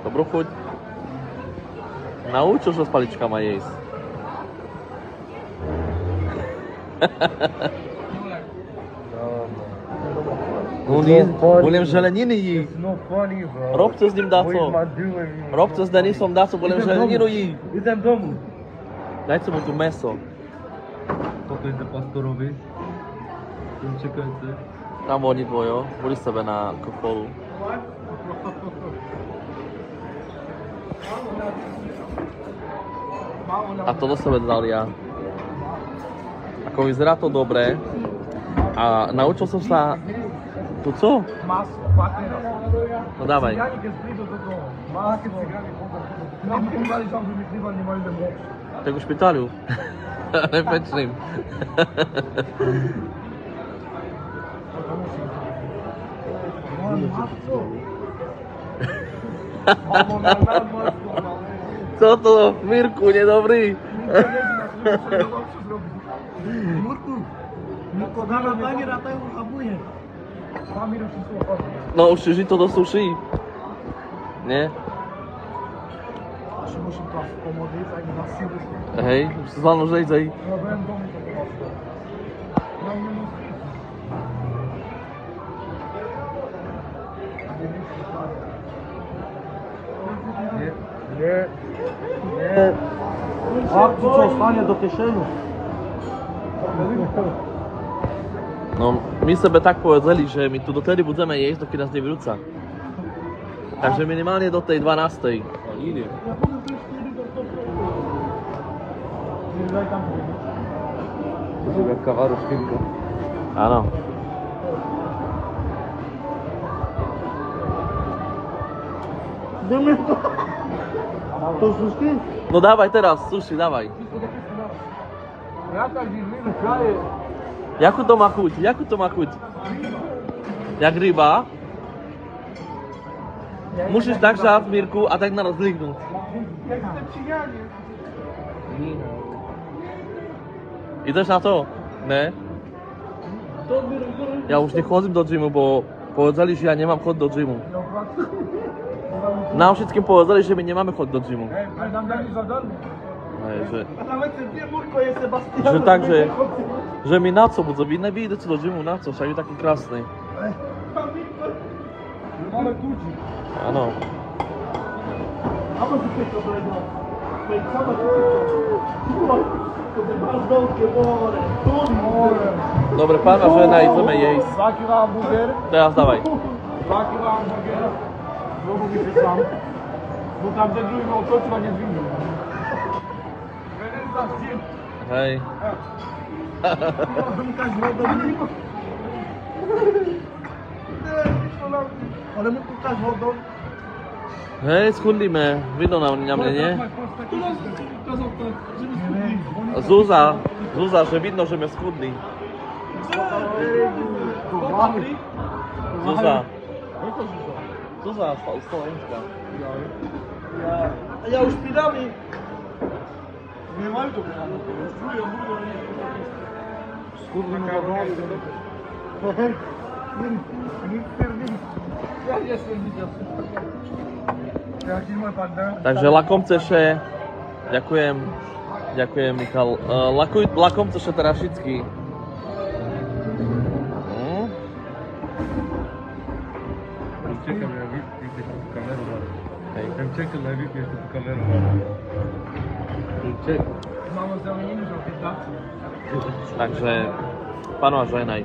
Dobrú chuť. Naučil, že s paličkama jesť. Budem želeniny jí. Robce s ním dáco. Robce s Denisom dáco, budem želeninu jí. Idem domu. Dajte mu tu meso. Toto ide pastorovi. Čekajte. Tam oni dvojo, boli sebe na kopolu. A to do sebe dal ja. Ako vyzerá to dobre. A naučil som sa... Tu co? No dávaj. Tak u špitaľu. Nepečným. Co to? Mirku, nedobrý? No už si to do suší. Nie? Hej, už si zvládnu žejdzej. Nie. Babci čo stane do kieszeni? No, my sebe tak povedali, že my tu dotedy budeme jesť, dokým nás nevyrúca. Takže minimálne do tej 12. Ide. Kavaru škýrka. Áno. Ideme to. To sušky? No dávaj teraz, suši, dávaj. Jaká živina kraje? Jakú to má chuť? Jakú to má chuť? Jak ryba. Musíš tak žať, Mirku, a tak naraz zlihnúť. Ideš na to? Ne? Ja už nechodím do gymu, bo povedali, že ja nemám chod do gymu. Nám všetkým povedali, že my nemáme chod do gymu. Že tak, že my na co budú? Vy nevídete do gymu, na co? Však je taký krásny. Máme kľúči. Áno. Ako si to povedal? Veď sama si to. To je máš veľké more. Tu more. Dobre, pána žena, ideme jesť. 2 kg hamburger. Teraz dávaj. 2 kg hamburger. Znovu vypečám. No tam ten druhý mal točil a nezvinul. Hej. Domkáš vodom. Ale mu kúkaš vodom. Hej, schudlíme. Vidno na mne, nie? Zúza, že vidno, že sme schudli. Zúza, Slovenská. Ja už pidami. Nemajú to právo. Schudli mu to vlády. Takže lakomceše, ďakujem Michal. Lakomceše Tarašický. Čekam, ja vypneš tú kameru. Hej. Čekam, ja vypneš tú kameru. Takže, pánu a ženaj.